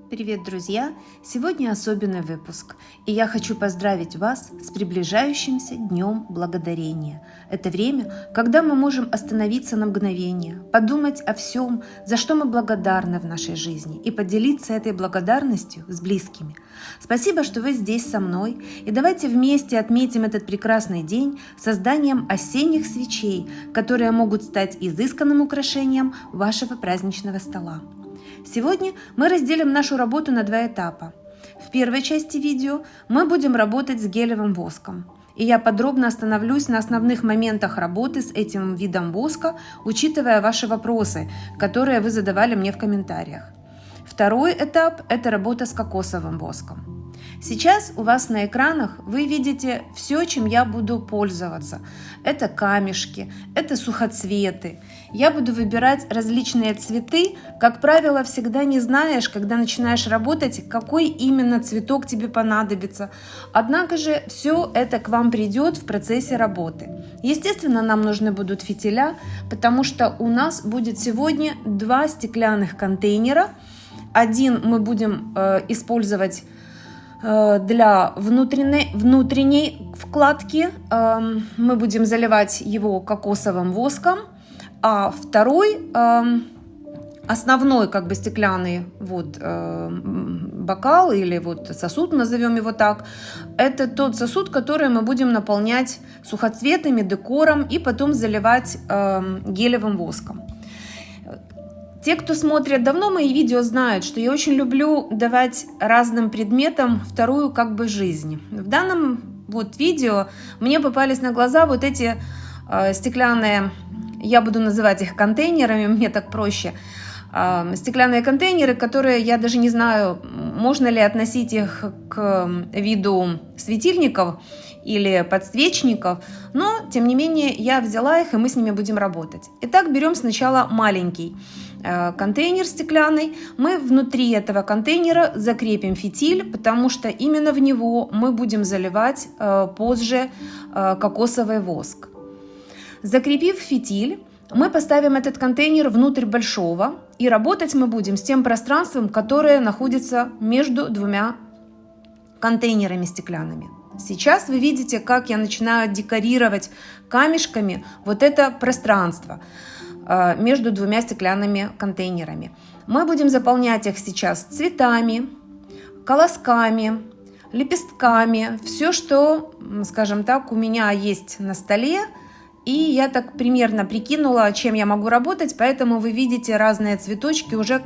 Привет, друзья! Сегодня особенный выпуск, и я хочу поздравить вас с приближающимся Днем Благодарения. Это время, когда мы можем остановиться на мгновение, подумать о всем, за что мы благодарны в нашей жизни, и поделиться этой благодарностью с близкими. Спасибо, что вы здесь со мной, и давайте вместе отметим этот прекрасный день созданием осенних свечей, которые могут стать изысканным украшением вашего праздничного стола. Сегодня мы разделим нашу работу на два этапа. В первой части видео мы будем работать с гелевым воском, и я подробно остановлюсь на основных моментах работы с этим видом воска, учитывая ваши вопросы, которые вы задавали мне в комментариях. Второй этап – это работа с кокосовым воском. Сейчас у вас на экранах вы видите все, чем я буду пользоваться. Это камешки, это сухоцветы. Я буду выбирать различные цветы. Как правило, всегда не знаешь, когда начинаешь работать, какой именно цветок тебе понадобится. Однако же все это к вам придет в процессе работы. Естественно, нам нужны будут фитиля, потому что у нас будет сегодня два стеклянных контейнера. Один мы будем использовать для внутренней вкладки, мы будем заливать его кокосовым воском, а второй основной стеклянный бокал или сосуд, назовем его так, это тот сосуд, который мы будем наполнять сухоцветами, декором и потом заливать гелевым воском. Те, кто смотрит давно мои видео, знают, что я очень люблю давать разным предметам вторую жизнь. В данном видео мне попались на глаза эти стеклянные, я буду называть их контейнерами, мне так проще, стеклянные контейнеры, которые я даже не знаю, можно ли относить их к виду светильников или подсвечников, но тем не менее я взяла их, и мы с ними будем работать. Итак, берем сначала маленький контейнер стеклянный. Мы внутри этого контейнера закрепим фитиль, потому что именно в него мы будем заливать позже кокосовый воск. Закрепив фитиль, мы поставим этот контейнер внутрь большого, и работать мы будем с тем пространством, которое находится между двумя контейнерами стеклянными. Сейчас вы видите, как я начинаю декорировать камешками это пространство между двумя стеклянными контейнерами. Мы будем заполнять их сейчас цветами, колосками, лепестками, все, что, скажем так, у меня есть на столе. И я так примерно прикинула, чем я могу работать, поэтому вы видите разные цветочки уже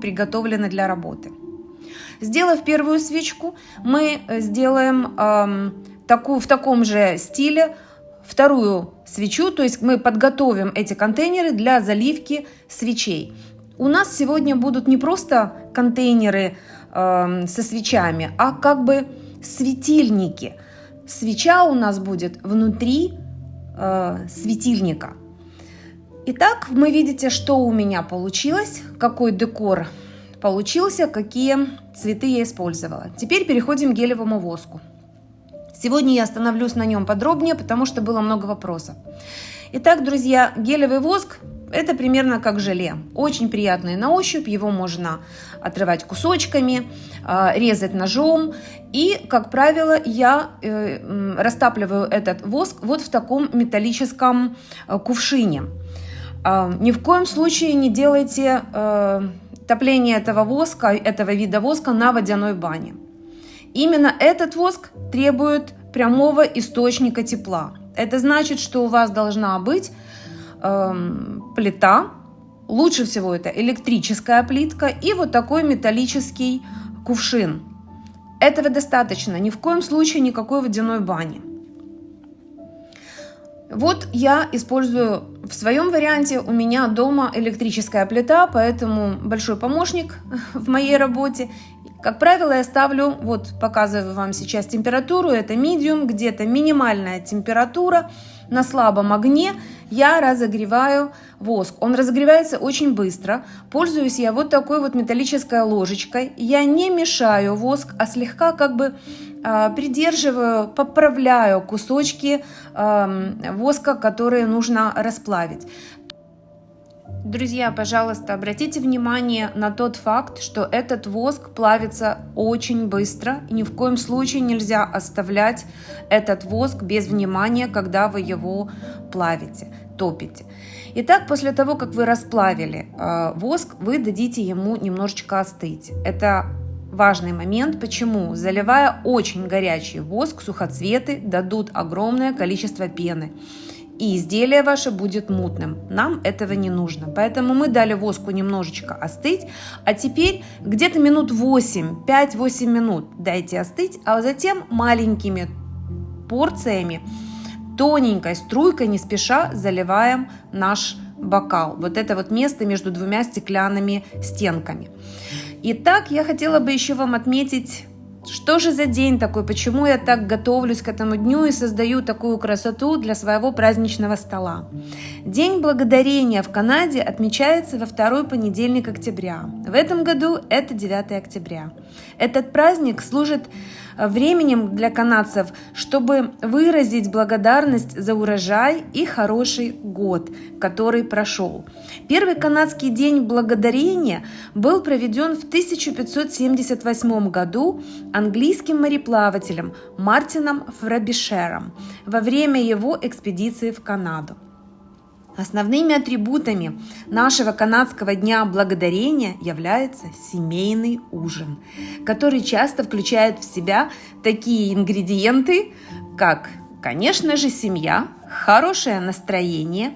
приготовлены для работы. Сделав первую свечку, мы сделаем в таком же стиле вторую свечу, то есть мы подготовим эти контейнеры для заливки свечей. У нас сегодня будут не просто контейнеры со свечами, а светильники. Свеча у нас будет внутри светильника. Итак, вы видите, что у меня получилось, какой декор получился, какие цветы я использовала. Теперь переходим к гелевому воску. Сегодня я остановлюсь на нем подробнее, потому что было много вопросов. Итак, друзья, гелевый воск – это примерно как желе. Очень приятный на ощупь, его можно отрывать кусочками, резать ножом. И, как правило, я растапливаю этот воск в таком металлическом кувшине. Ни в коем случае не делайте топление этого вида воска на водяной бане. Именно этот воск требует прямого источника тепла. Это значит, что у вас должна быть плита, лучше всего это электрическая плитка и такой металлический кувшин. Этого достаточно, ни в коем случае никакой водяной бани. Я использую в своем варианте, у меня дома электрическая плита, поэтому большой помощник в моей работе. Как правило, я ставлю, показываю вам сейчас температуру, это medium, где-то минимальная температура, на слабом огне я разогреваю воск. Он разогревается очень быстро. Пользуюсь я такой металлической ложечкой. Я не мешаю воск, а слегка придерживаю, поправляю кусочки воска, которые нужно расплавить. Друзья, пожалуйста, обратите внимание на тот факт, что этот воск плавится очень быстро, и ни в коем случае нельзя оставлять этот воск без внимания, когда вы его плавите, топите. Итак, после того, как вы расплавили воск, вы дадите ему немножечко остыть. Это важный момент. Почему? Заливая очень горячий воск, сухоцветы дадут огромное количество пены. И изделие ваше будет мутным. Нам этого не нужно. Поэтому мы дали воску немножечко остыть. А теперь где-то минут 8, 5-8 минут дайте остыть, а затем маленькими порциями, тоненькой струйкой, не спеша заливаем наш бокал. Вот это вот место между двумя стеклянными стенками. Итак, я хотела бы еще вам отметить, что же за день такой, почему я так готовлюсь к этому дню и создаю такую красоту для своего праздничного стола. День благодарения в Канаде отмечается во второй понедельник октября. В этом году это 9 октября. Этот праздник служит временем для канадцев, чтобы выразить благодарность за урожай и хороший год, который прошел. Первый канадский день благодарения был проведен в 1578 году английским мореплавателем Мартином Фрабишером во время его экспедиции в Канаду. Основными атрибутами нашего канадского дня благодарения является семейный ужин, который часто включает в себя такие ингредиенты, как, конечно же, семья, хорошее настроение,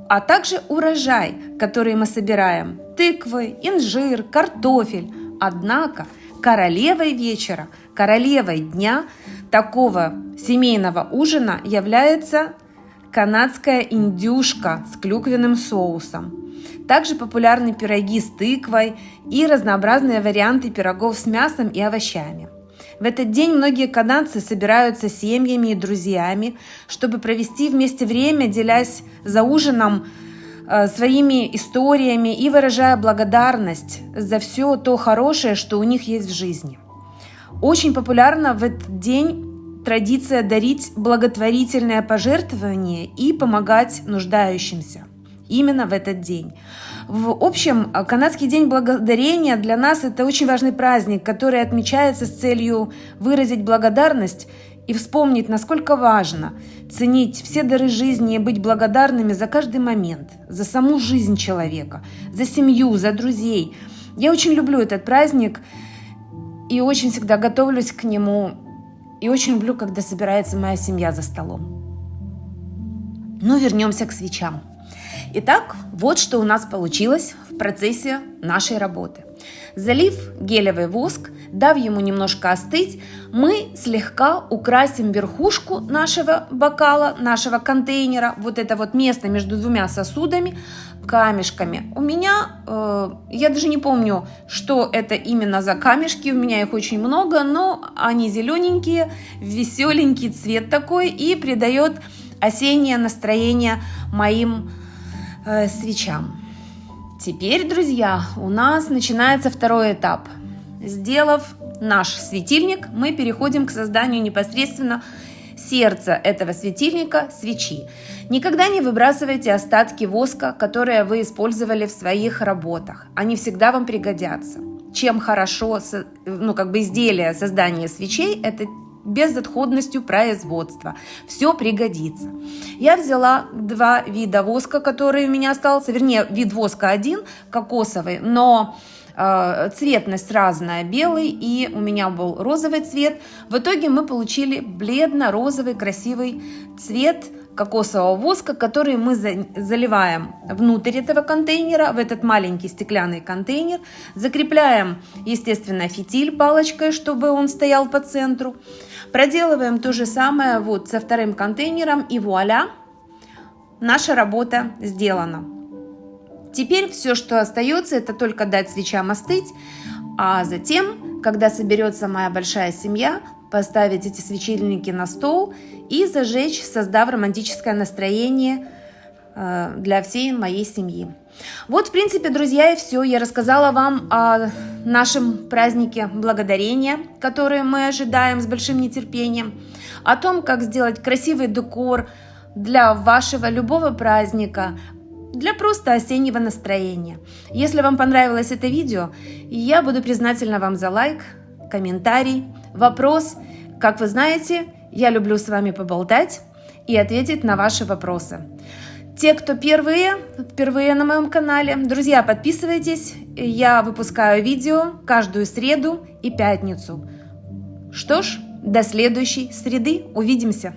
а также урожай, который мы собираем, тыквы, инжир, картофель. Однако королевой вечера, королевой дня такого семейного ужина является канадская индюшка с клюквенным соусом. Также популярны пироги с тыквой и разнообразные варианты пирогов с мясом и овощами. В этот день многие канадцы собираются семьями и друзьями, чтобы провести вместе время, делясь за ужином своими историями и выражая благодарность за все то хорошее, что у них есть в жизни. Очень популярна в этот день традиция дарить благотворительное пожертвование и помогать нуждающимся именно в этот день. В общем, канадский день благодарения для нас это очень важный праздник, который отмечается с целью выразить благодарность и вспомнить, насколько важно ценить все дары жизни и быть благодарными за каждый момент, за саму жизнь человека, за семью, за друзей. Я очень люблю этот праздник и очень всегда готовлюсь к нему. И очень люблю, когда собирается моя семья за столом. Но вернемся к свечам. Итак, вот что у нас получилось в процессе нашей работы. Залив гелевый воск, дав ему немножко остыть, мы слегка украсим верхушку нашего бокала, нашего контейнера, вот это вот место между двумя сосудами, камешками. У меня, я даже не помню, что это именно за камешки, у меня их очень много, но они зелененькие, веселенький цвет такой и придает осеннее настроение моим свечам. Теперь, друзья, у нас начинается второй этап. Сделав наш светильник, мы переходим к созданию непосредственно сердца этого светильника, свечи. Никогда не выбрасывайте остатки воска, которые вы использовали в своих работах. Они всегда вам пригодятся. Чем хорошо изделие создания свечей, это безотходностью производства. Все пригодится. Я взяла 2 вида воска, которые у меня остался, вернее, вид воска один, кокосовый, но цветность разная, белый, и у меня был розовый цвет. В итоге мы получили бледно-розовый красивый цвет кокосового воска, который мы заливаем внутрь этого контейнера, в этот маленький стеклянный контейнер, закрепляем, естественно, фитиль палочкой, чтобы он стоял по центру, проделываем то же самое вот со вторым контейнером, и вуаля, наша работа сделана. Теперь все, что остается, это только дать свечам остыть, а затем, когда соберется моя большая семья, поставить эти светильники на стол и зажечь, создав романтическое настроение для всей моей семьи. Вот, в принципе, друзья, и все. Я рассказала вам о нашем празднике благодарения, который мы ожидаем с большим нетерпением, о том, как сделать красивый декор для вашего любого праздника. для просто осеннего настроения. Если вам понравилось это видео, я буду признательна вам за лайк, комментарий, вопрос. Как вы знаете, я люблю с вами поболтать и ответить на ваши вопросы. Те, кто впервые на моем канале, друзья, подписывайтесь. Я выпускаю видео каждую среду и пятницу. Что ж, до следующей среды. Увидимся!